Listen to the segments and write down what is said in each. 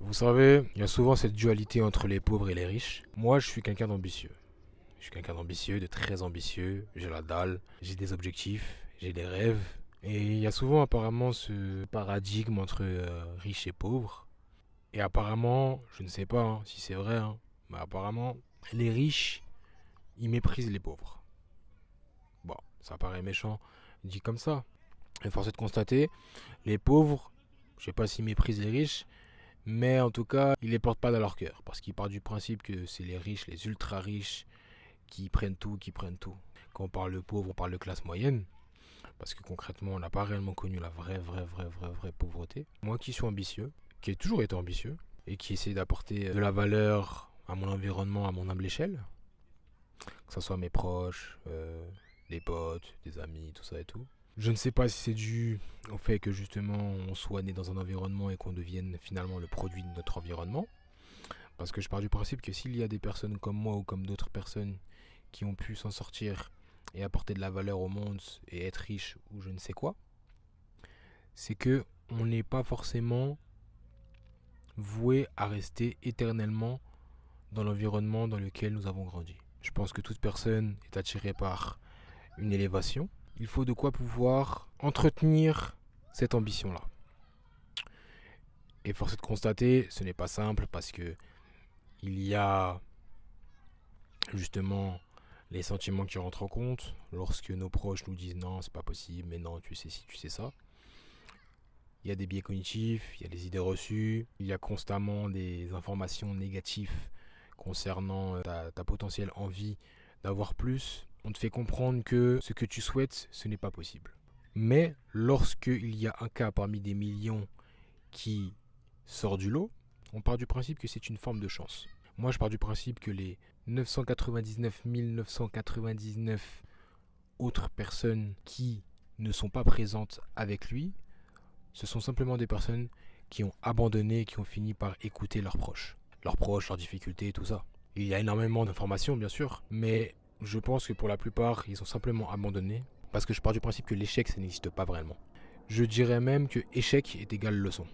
Vous savez, il y a souvent cette dualité entre les pauvres et les riches. Moi, je suis quelqu'un d'ambitieux. Je suis quelqu'un d'ambitieux, de très ambitieux. J'ai la dalle, j'ai des objectifs, j'ai des rêves. Et il y a souvent apparemment ce paradigme entre riches et pauvres. Et apparemment, je ne sais pas si c'est vrai, mais apparemment, les riches, ils méprisent les pauvres. Bon, ça paraît méchant dit comme ça. Et force est de constater, les pauvres, je ne sais pas s'ils méprisent les riches, mais en tout cas, ils les portent pas dans leur cœur. Parce qu'ils partent du principe que c'est les riches, les ultra riches, qui prennent tout, qui prennent tout. Quand on parle de pauvres, on parle de classe moyenne. Parce que concrètement, on n'a pas réellement connu la vraie pauvreté. Moi qui suis ambitieux, qui ai toujours été ambitieux, et qui essaie d'apporter de la valeur à mon environnement, à mon humble échelle, que ce soit mes proches, des potes, des amis, tout ça et tout. Je ne sais pas si c'est dû au fait que justement on soit né dans un environnement et qu'on devienne finalement le produit de notre environnement. Parce que je pars du principe que s'il y a des personnes comme moi ou comme d'autres personnes qui ont pu s'en sortir et apporter de la valeur au monde et être riche ou je ne sais quoi, c'est que on n'est pas forcément voué à rester éternellement dans l'environnement dans lequel nous avons grandi. Je pense que toute personne est attirée par une élévation. Il faut de quoi pouvoir entretenir cette ambition-là. Et force est de constater, ce n'est pas simple parce que il y a justement les sentiments qui rentrent en compte lorsque nos proches nous disent non, c'est pas possible, mais non, tu sais ci, tu sais ça. Il y a des biais cognitifs, il y a des idées reçues, il y a constamment des informations négatives concernant ta potentielle envie d'avoir plus. On te fait comprendre que ce que tu souhaites, ce n'est pas possible. Mais lorsqu'il y a un cas parmi des millions qui sort du lot, on part du principe que c'est une forme de chance. Moi, je pars du principe que les 999 999 autres personnes qui ne sont pas présentes avec lui, ce sont simplement des personnes qui ont abandonné, qui ont fini par écouter leurs proches, leurs difficultés et tout ça. Il y a énormément d'informations, bien sûr, mais je pense que pour la plupart, ils ont simplement abandonné parce que je pars du principe que l'échec, ça n'existe pas vraiment. Je dirais même que échec est égal leçon.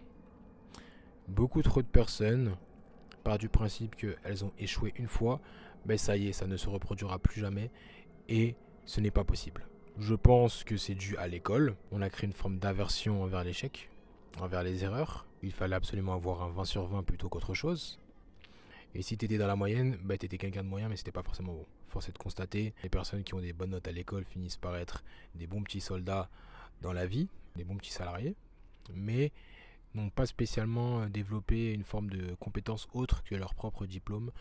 Beaucoup trop de personnes partent du principe qu'elles ont échoué une fois, ben ça y est, ça ne se reproduira plus jamais et ce n'est pas possible. Je pense que c'est dû à l'école. On a créé une forme d'aversion envers l'échec, envers les erreurs. Il fallait absolument avoir un 20 sur 20 plutôt qu'autre chose. Et si t'étais dans la moyenne, bah t'étais quelqu'un de moyen, mais c'était pas forcément bon. Force est de constater, les personnes qui ont des bonnes notes à l'école finissent par être des bons petits soldats dans la vie, des bons petits salariés, mais n'ont pas spécialement développé une forme de compétence autre que leur propre diplôme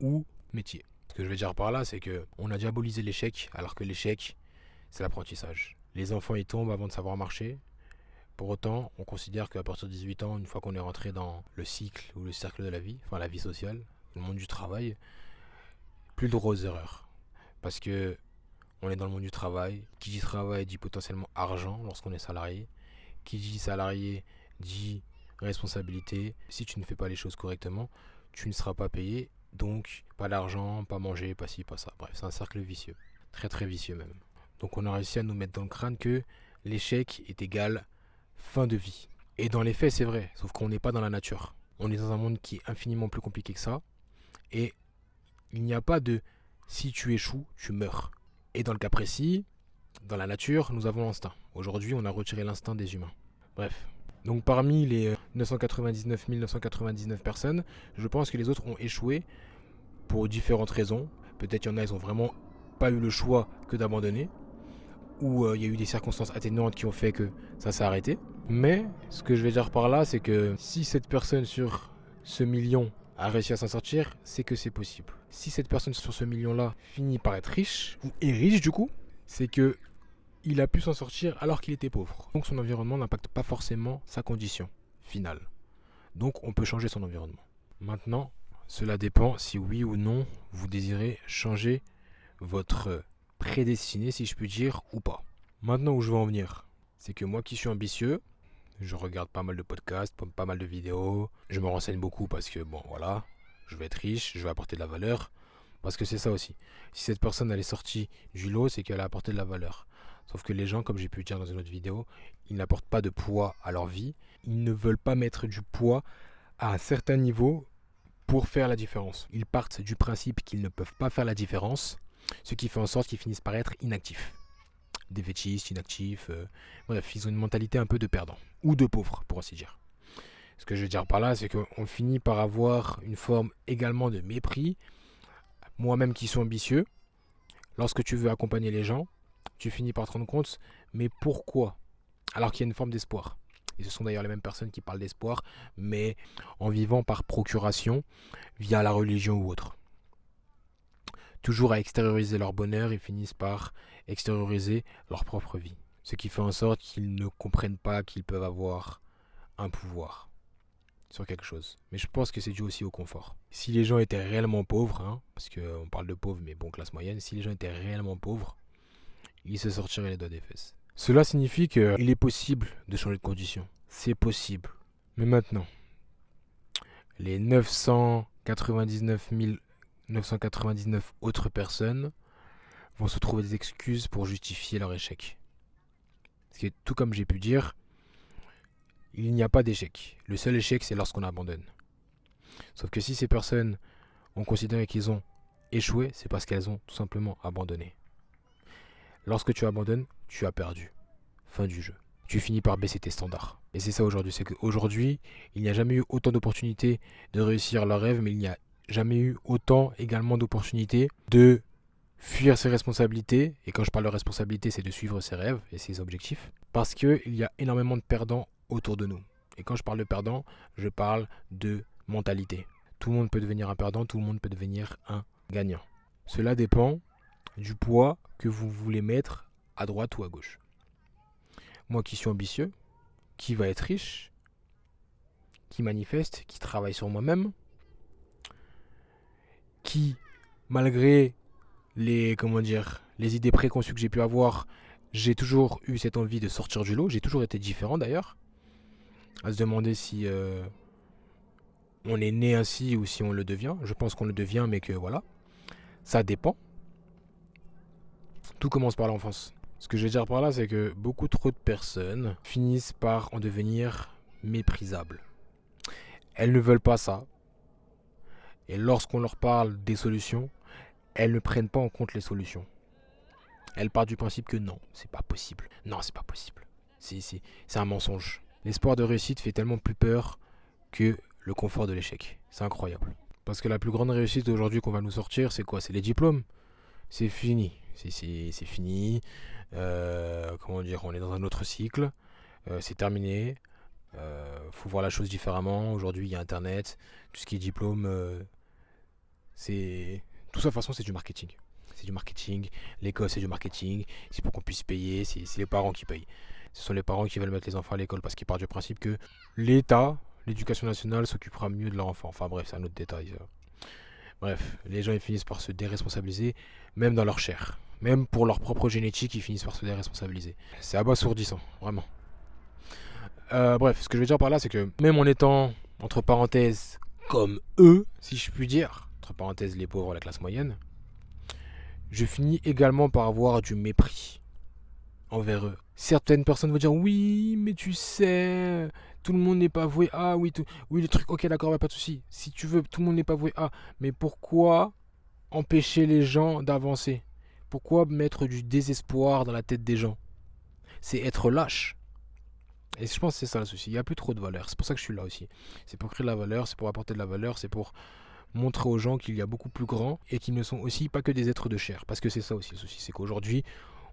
ou métier. Ce que je veux dire par là, c'est que on a diabolisé l'échec, alors que l'échec, c'est l'apprentissage. Les enfants y tombent avant de savoir marcher. Pour autant, on considère qu'à partir de 18 ans, une fois qu'on est rentré dans le cycle ou le cercle de la vie, enfin la vie sociale, le monde du travail, plus de grosses erreurs. Parce que on est dans le monde du travail. Qui dit travail dit potentiellement argent lorsqu'on est salarié. Qui dit salarié dit responsabilité. Si tu ne fais pas les choses correctement, tu ne seras pas payé. Donc, pas d'argent, pas manger, pas ci, pas ça. Bref, c'est un cercle vicieux. Très très vicieux même. Donc on a réussi à nous mettre dans le crâne que l'échec est égal fin de vie. Et dans les faits, c'est vrai. Sauf qu'on n'est pas dans la nature. On est dans un monde qui est infiniment plus compliqué que ça. Et il n'y a pas de si tu échoues, tu meurs. Et dans le cas précis, dans la nature, nous avons l'instinct. Aujourd'hui, on a retiré l'instinct des humains. Bref. Donc parmi les 999 999 personnes, je pense que les autres ont échoué pour différentes raisons. Peut-être qu'il y en a, ils ont vraiment pas eu le choix que d'abandonner. Ou il y a eu des circonstances atténuantes qui ont fait que ça s'est arrêté. Mais ce que je vais dire par là, c'est que si cette personne sur ce million a réussi à s'en sortir, c'est que c'est possible. Si cette personne sur ce million-là finit par être riche, ou est riche du coup, c'est que il a pu s'en sortir alors qu'il était pauvre. Donc son environnement n'impacte pas forcément sa condition finale. Donc on peut changer son environnement. Maintenant, cela dépend si oui ou non vous désirez changer votre prédestiné, si je puis dire, ou pas. Maintenant où je veux en venir, c'est que moi qui suis ambitieux, je regarde pas mal de podcasts, pas mal de vidéos, je me renseigne beaucoup parce que bon voilà, je vais être riche, je vais apporter de la valeur, parce que c'est ça aussi. Si cette personne elle est sortie du lot, c'est qu'elle a apporté de la valeur. Sauf que les gens, comme j'ai pu dire dans une autre vidéo, ils n'apportent pas de poids à leur vie, ils ne veulent pas mettre du poids à un certain niveau pour faire la différence. Ils partent du principe qu'ils ne peuvent pas faire la différence, ce qui fait en sorte qu'ils finissent par être inactifs. Défaitistes, inactifs, bref, ils ont une mentalité un peu de perdant, ou de pauvre, pour ainsi dire. Ce que je veux dire par là, c'est qu'on finit par avoir une forme également de mépris. Moi-même qui suis ambitieux, lorsque tu veux accompagner les gens, tu finis par te rendre compte, mais pourquoi? Alors qu'il y a une forme d'espoir. Et ce sont d'ailleurs les mêmes personnes qui parlent d'espoir, mais en vivant par procuration, via la religion ou autre. Toujours à extérioriser leur bonheur, ils finissent par extérioriser leur propre vie. Ce qui fait en sorte qu'ils ne comprennent pas qu'ils peuvent avoir un pouvoir sur quelque chose. Mais je pense que c'est dû aussi au confort. Si les gens étaient réellement pauvres, parce qu'on parle de pauvres, mais bon, classe moyenne, si les gens étaient réellement pauvres, ils se sortiraient les doigts des fesses. Cela signifie qu'il est possible de changer de condition. C'est possible. Mais maintenant, les 999 999 autres personnes vont se trouver des excuses pour justifier leur échec. Parce que tout comme j'ai pu dire, il n'y a pas d'échec. Le seul échec, c'est lorsqu'on abandonne. Sauf que si ces personnes ont considéré qu'ils ont échoué, c'est parce qu'elles ont tout simplement abandonné. Lorsque tu abandonnes, tu as perdu. Fin du jeu. Tu finis par baisser tes standards. Et c'est ça aujourd'hui. C'est qu'aujourd'hui, il n'y a jamais eu autant d'opportunités de réussir leur rêve, mais il n'y a jamais eu autant également d'opportunités de fuir ses responsabilités. Et quand je parle de responsabilité, c'est de suivre ses rêves et ses objectifs. Parce qu'il y a énormément de perdants autour de nous. Et quand je parle de perdants, je parle de mentalité. Tout le monde peut devenir un perdant, tout le monde peut devenir un gagnant. Cela dépend du poids que vous voulez mettre à droite ou à gauche. Moi qui suis ambitieux, qui va être riche, qui manifeste, qui travaille sur moi-même, qui, malgré les idées préconçues que j'ai pu avoir, j'ai toujours eu cette envie de sortir du lot. J'ai toujours été différent d'ailleurs. À se demander si on est né ainsi ou si on le devient. Je pense qu'on le devient, mais que voilà, ça dépend. Tout commence par l'enfance. Ce que je veux dire par là, c'est que beaucoup trop de personnes finissent par en devenir méprisables. Elles ne veulent pas ça. Et lorsqu'on leur parle des solutions, elles ne prennent pas en compte les solutions. Elles partent du principe que non, c'est pas possible. Non, c'est pas possible. C'est un mensonge. L'espoir de réussite fait tellement plus peur que le confort de l'échec. C'est incroyable. Parce que la plus grande réussite aujourd'hui qu'on va nous sortir, c'est quoi? C'est les diplômes. C'est fini. C'est fini. On est dans un autre cycle. C'est terminé. Faut voir la chose différemment. Aujourd'hui, il y a Internet. Tout ce qui est diplôme, c'est... Tout ça, de toute façon, c'est du marketing. C'est du marketing. L'école, c'est du marketing. C'est pour qu'on puisse payer. C'est les parents qui payent. Ce sont les parents qui veulent mettre les enfants à l'école parce qu'ils partent du principe que l'État, l'éducation nationale, s'occupera mieux de leur enfant. Enfin bref, c'est un autre détail. Bref, les gens ils finissent par se déresponsabiliser, même dans leur chair. Même pour leur propre génétique, ils finissent par se déresponsabiliser. C'est abasourdissant, vraiment. Bref, ce que je veux dire par là, c'est que même en étant, entre parenthèses, comme eux, si je puis dire, entre parenthèses les pauvres, la classe moyenne, je finis également par avoir du mépris envers eux. Certaines personnes vont dire oui, mais tu sais, tout le monde n'est pas voué à, oui, oui, le truc, ok, d'accord, pas de souci. Si tu veux, tout le monde n'est pas voué à, mais pourquoi empêcher les gens d'avancer? Pourquoi mettre du désespoir dans la tête des gens? C'est être lâche. Et je pense que c'est ça le souci. Il n'y a plus trop de valeur. C'est pour ça que je suis là aussi. C'est pour créer de la valeur, c'est pour apporter de la valeur, c'est pour montrer aux gens qu'il y a beaucoup plus grand et qu'ils ne sont aussi pas que des êtres de chair. Parce que c'est ça aussi le souci. C'est qu'aujourd'hui,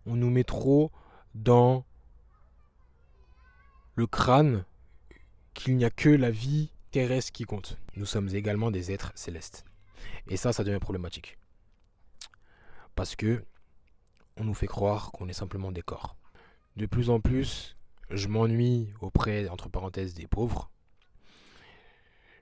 on nous met trop dans le crâne qu'il n'y a que la vie terrestre qui compte. Nous sommes également des êtres célestes. Et ça devient problématique. Parce que on nous fait croire qu'on est simplement des corps. De plus en plus, je m'ennuie auprès, entre parenthèses, des pauvres.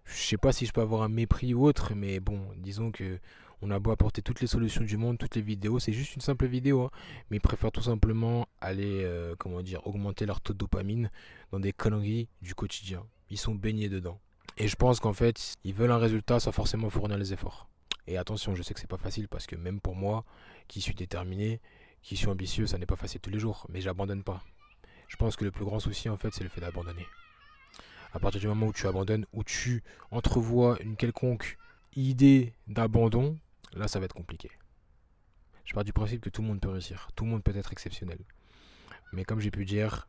Je sais pas si je peux avoir un mépris ou autre, mais bon, disons que on a beau apporter toutes les solutions du monde, toutes les vidéos, c'est juste une simple vidéo, mais ils préfèrent tout simplement aller, augmenter leur taux de dopamine dans des conneries du quotidien. Ils sont baignés dedans. Et je pense qu'en fait, ils veulent un résultat sans forcément fournir les efforts. Et attention, je sais que c'est pas facile parce que même pour moi, qui suis déterminé, qui suis ambitieux, ça n'est pas facile tous les jours, mais j'abandonne pas. Je pense que le plus grand souci en fait, c'est le fait d'abandonner. À partir du moment où tu abandonnes, où tu entrevois une quelconque idée d'abandon, là ça va être compliqué. Je pars du principe que tout le monde peut réussir, tout le monde peut être exceptionnel. Mais comme j'ai pu dire,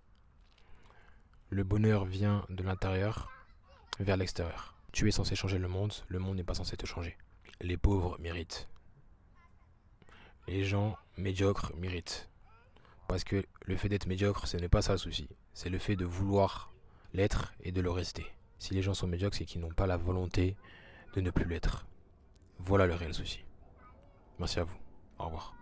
le bonheur vient de l'intérieur vers l'extérieur. Tu es censé changer le monde n'est pas censé te changer. Les pauvres méritent. Les gens médiocres méritent. Parce que le fait d'être médiocre, ce n'est pas ça le souci. C'est le fait de vouloir l'être et de le rester. Si les gens sont médiocres, c'est qu'ils n'ont pas la volonté de ne plus l'être. Voilà le réel souci. Merci à vous. Au revoir.